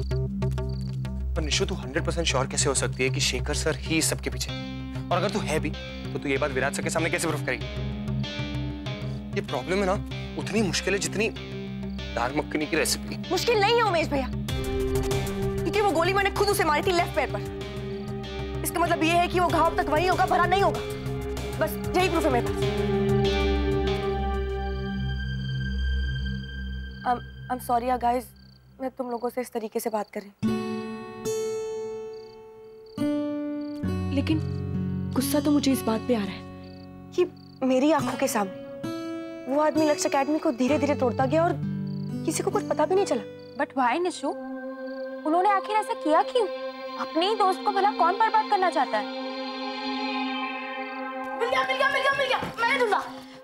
पर निशु, तू 100% श्योर कैसे हो सकती है कि शेखर सर ही इस सबके पीछे? और अगर तू है भी तो तू ये बात विराट सर के सामने कैसे प्रूफ करेगी? ये प्रॉब्लम है ना, उतनी मुश्किल है जितनी दाल मखनी की रेसिपी। मुश्किल नहीं है उमेश भैया, क्योंकि वो गोली मैंने खुद उसे मारी थी लेफ्ट पैर पर। इसका मतलब ये है कि वो घाव तक वही होगा, भरा नहीं होगा। बस यही प्रूफ है मेरे पास। I'm sorry guys, मैं तुम लोगों से इस तरीके से बात कर रही हूँ, लेकिन गुस्सा तो मुझे इस बात पे आ रहा है कि मेरी आंखों के सामने वो आदमी लक्ष्य एकेडमी को धीरे धीरे तोड़ता गया और किसी को कुछ पता भी नहीं चला। But why Nishu? उन्होंने आखिर ऐसा किया क्यों? अपने ही दोस्त को भला कौन बर्बाद करना चाहता है? मिल गया, मैंने ढूंढा।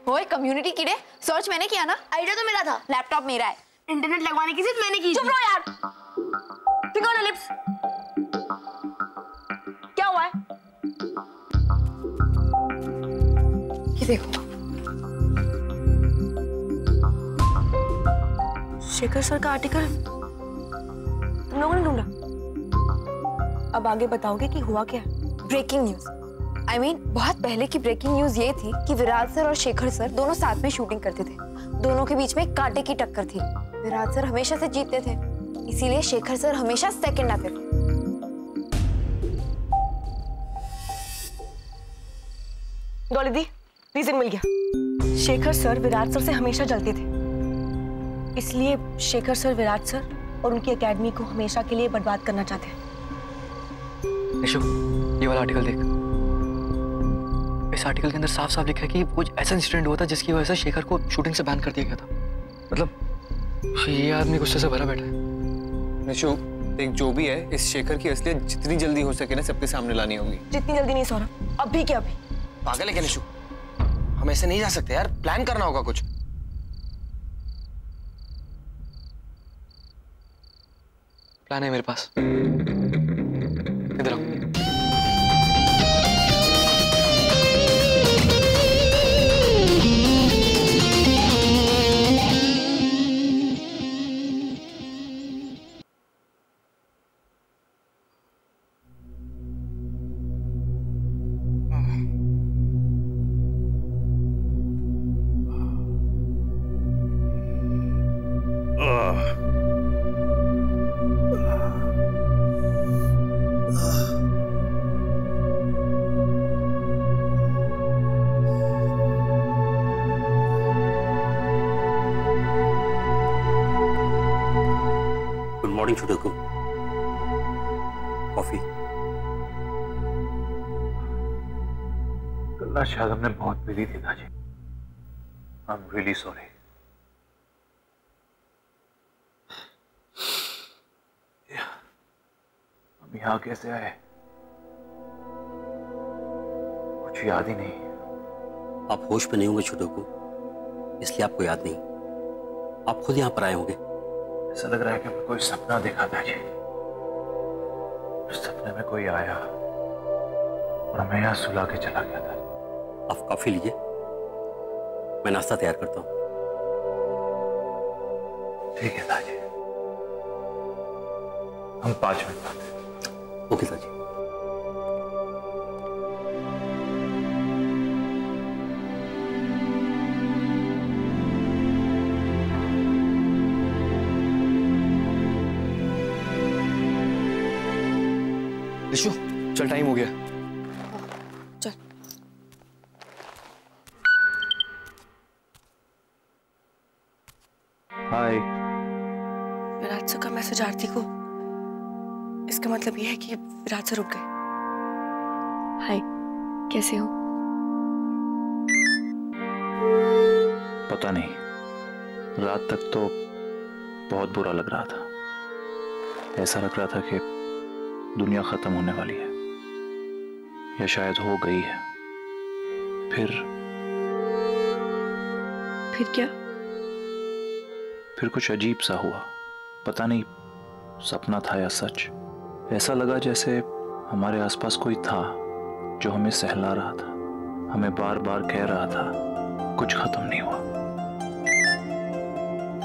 ओए कम्युनिटी कीड़े, सर्च मैंने किया ना, आइडिया तो मेरा था, लैपटॉप मेरा है, इंटरनेट लगवाने की जिद मैंने की। चुप रहो यार। Finger on lips. क्या हुआ है? ये देखो, शेखर सर का आर्टिकल तुम लोगों ने ढूंढा। अब आगे बताओगे कि हुआ क्या? Breaking news. बहुत पहले की ब्रेकिंग न्यूज ये थी कि विराट सर और शेखर सर दोनों साथ में शूटिंग करते थे। दोनों के बीच में कांटे की टक्कर थी। विराट सर हमेशा से जीतते थे, इसीलिए शेखर सर हमेशा सेकंड आते थे। डॉली दी, रीजन मिल गया। शेखर सर विराट सर से हमेशा जलते थे, इसलिए शेखर सर विराट सर और उनकी एकेडमी को हमेशा के लिए बर्बाद करना चाहते हैं। निशु, ये वाला आर्टिकल देख। इस आर्टिकल के अंदर साफ साफ लिखा है कि कुछ ऐसा इंसिडेंट हुआ था जिसकी वजह से शेखर को शूटिंग से बैन कर दिया गया था। मतलब ये आदमी गुस्से से भरा बैठा है। निशु, देख, जो भी है, इस शेखर की असलियत जितनी जल्दी हो सके ना सबके सामने लानी होगी। जितनी जल्दी नहीं सौरभ, अभी के अभी। पागल है क्या निशु? हम ऐसे नहीं जा सकते यार, प्लान करना होगा कुछ। प्लान है मेरे पास, इधर आओ। छुटकू, कॉफी। कल रात शायद हमने बहुत पी ली थी दाजी। I am really sorry. हम यहाँ कैसे आए कुछ याद ही नहीं। आप होश में नहीं होंगे छुटकू, इसलिए आपको याद नहीं। आप खुद यहाँ पर आए होंगे। ऐसा लग रहा है कि मैं कोई सपना देखा था जी। उस सपने में कोई आया और मैं यहाँ सुला के चला गया था। आप कॉफी लीजिए, मैं नाश्ता तैयार करता हूँ। ठीक है दादी, हम 5 मिनट बाद। ओके दादी। निशु, चल टाइम हो गया। चल। हाय। विराट सर का मैसेज आरती को, इसका मतलब यह है कि विराट सर रुक गए। हाय, कैसे हो? पता नहीं, रात तक तो बहुत बुरा लग रहा था। ऐसा लग रहा था कि दुनिया खत्म होने वाली है या शायद हो गई है। फिर क्या? फिर कुछ अजीब सा हुआ। पता नहीं सपना था या सच। ऐसा लगा जैसे हमारे आसपास कोई था जो हमें सहला रहा था, हमें बार बार कह रहा था कुछ खत्म नहीं हुआ।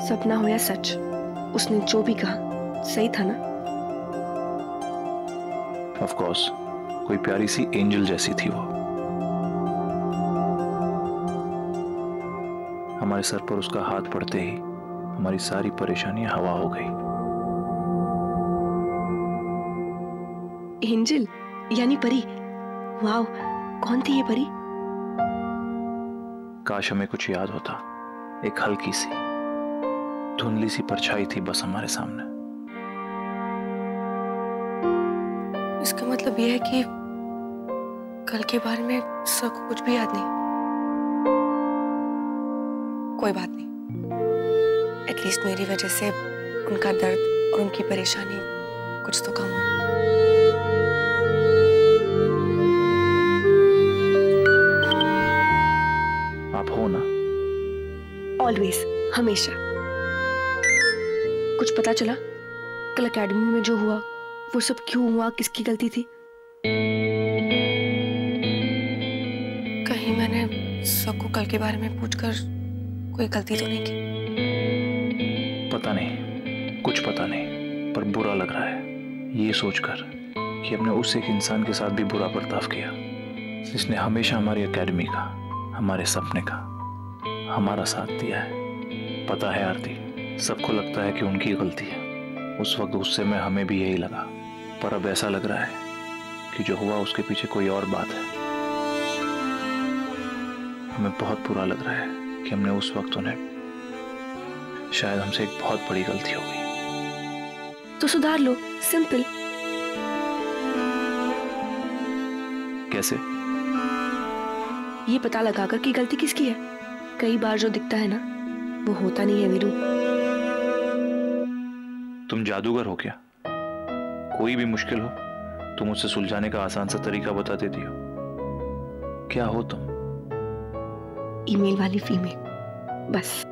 सपना हो या सच, उसने जो भी कहा सही था ना? ऑफ कोर्स कोई प्यारी सी एंजल जैसी थी वो। हमारे सर पर उसका हाथ पड़ते ही हमारी सारी परेशानियां हवा हो गई। एंजल यानी परी? वाव, कौन थी ये परी? काश हमें कुछ याद होता। एक हल्की सी धुंधली सी परछाई थी बस हमारे सामने। इसका मतलब यह है कि कल के बारे में सर को कुछ भी याद नहीं। कोई बात नहीं, एटलीस्ट मेरी वजह से उनका दर्द और उनकी परेशानी कुछ तो कम हुई। आप हो ना? ऑलवेज, हमेशा। कुछ पता चला कल एकेडमी में जो हुआ वो सब क्यों हुआ, किसकी गलती थी? कहीं मैंने सर को कल के बारे में पूछकर कोई गलती तो नहीं की? पता नहीं, कुछ पता नहीं, पर बुरा लग रहा है ये सोचकर कि हमने उस एक इंसान के साथ भी बुरा बर्ताव किया जिसने हमेशा हमारी एकेडमी का, हमारे सपने का हमारा साथ दिया है। पता है आरती, सबको लगता है कि उनकी गलती है। उस वक्त गुस्से में हमें भी यही लगा, पर अब ऐसा लग रहा है कि जो हुआ उसके पीछे कोई और बात है। हमें बहुत बुरा लग रहा है कि हमने उस वक्त उन्हें, शायद हमसे एक बहुत बड़ी गलती हो गई। तो सुधार लो, सिंपल। कैसे? ये पता लगाकर कि गलती किसकी है। कई बार जो दिखता है ना वो होता नहीं है वीरू। तुम जादूगर हो क्या? कोई भी मुश्किल हो तुम उससे सुलझाने का आसान सा तरीका बता देती हो। क्या हो तुम? ईमेल वाली फीमेल, बस।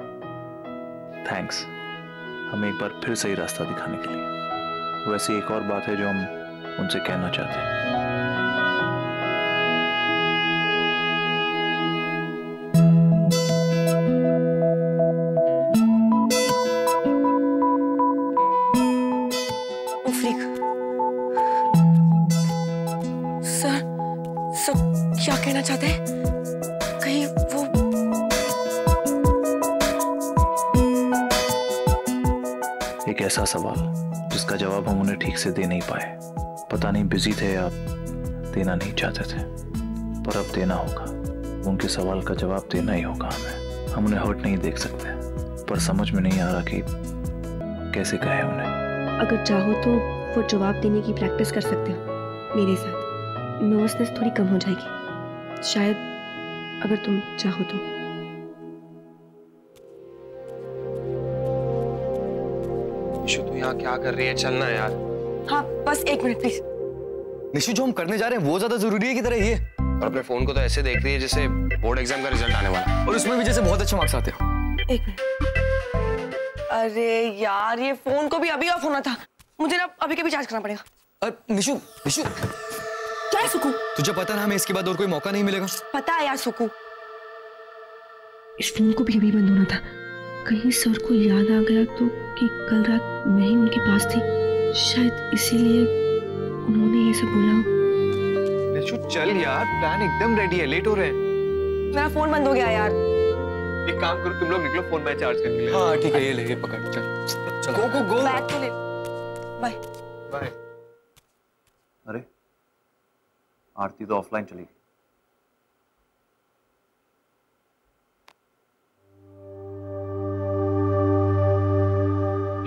थैंक्स हमें एक बार फिर सही रास्ता दिखाने के लिए। वैसे एक और बात है जो हम उनसे कहना चाहते हैं। सर क्या कहना चाहते हैं? कहीं वो एक ऐसा सवाल जिसका जवाब हम उन्हें ठीक से दे नहीं पाए। पता नहीं बिजी थे या देना नहीं चाहते थे, पर अब देना होगा। उनके सवाल का जवाब देना ही होगा हमें। हम उन्हें हर्ट नहीं देख सकते, पर समझ में नहीं आ रहा कि कैसे कहे उन्हें। अगर चाहो तो वो जवाब देने की प्रैक्टिस कर सकते हो मेरे साथ। नर्वसनेस थोड़ी कम हो जाएगी शायद, अगर तुम चाहो तो। निशु तू यहाँ क्या कर रही है? चलना है यार। हाँ बस एक मिनट प्लीज। निशु जो हम करने जा रहे हैं वो ज्यादा जरूरी है की तरह ये? और अपने फोन को तो ऐसे देख रही है जैसे बोर्ड एग्जाम का रिजल्ट आने वाला है। और उसमें भी जैसे बहुत अच्छे मार्क्स आते हो। एक मिनट। अरे यार ये फोन को भी अभी ऑफ होना था, मुझे ना अभी के भी चार्ज करना पड़ेगा। निशु निशु क्या है सुकू? तुझे पता ना हमें इसके बाद और कोई मौका नहीं मिलेगा। पता है यार सुकू, इस फोन को भी अभी बंद होना था। कहीं सर को याद आ गया तो कि कल रात मैं ही उनके पास थी, शायद इसीलिए उन्होंने ये सब बोला। निशु चल यार, प्लान एकदम रेडी है, लेट हो रहे हैं। मेरा फोन बंद हो गया यार। एक काम करो तुम लोग निकलो, फोन मैं चार्ज करके ले। हाँ ठीक है, ये ले पकड़, चल गो गो गो। बैग तो ले। Bye bye. अरे आरती तो ऑफलाइन चली गई।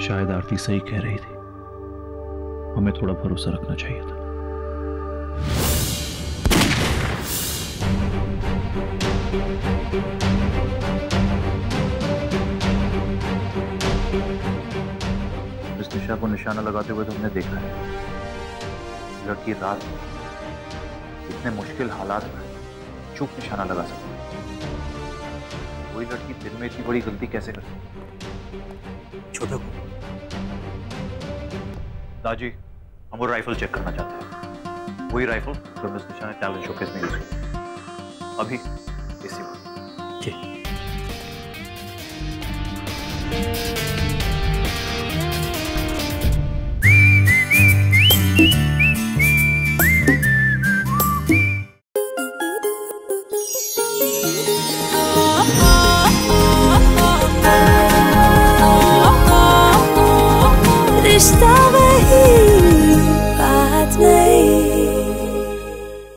शायद आरती सही कह रही थी, हमें थोड़ा भरोसा रखना चाहिए था। इस दिशा को निशाना लगाते हुए तो हमने देखा है लड़की रात इतने मुश्किल हालात में चुप निशाना लगा सकती है। कोई लड़की दिन में इतनी बड़ी गलती कैसे कर सकती है? छोटे को दाजी, हम वो राइफल चेक करना चाहते हैं। वही राइफल जो मिस निशा ने टैलेंट शोकेस में यूज की। अभी इसी वक्त। ठीक। रिश्ता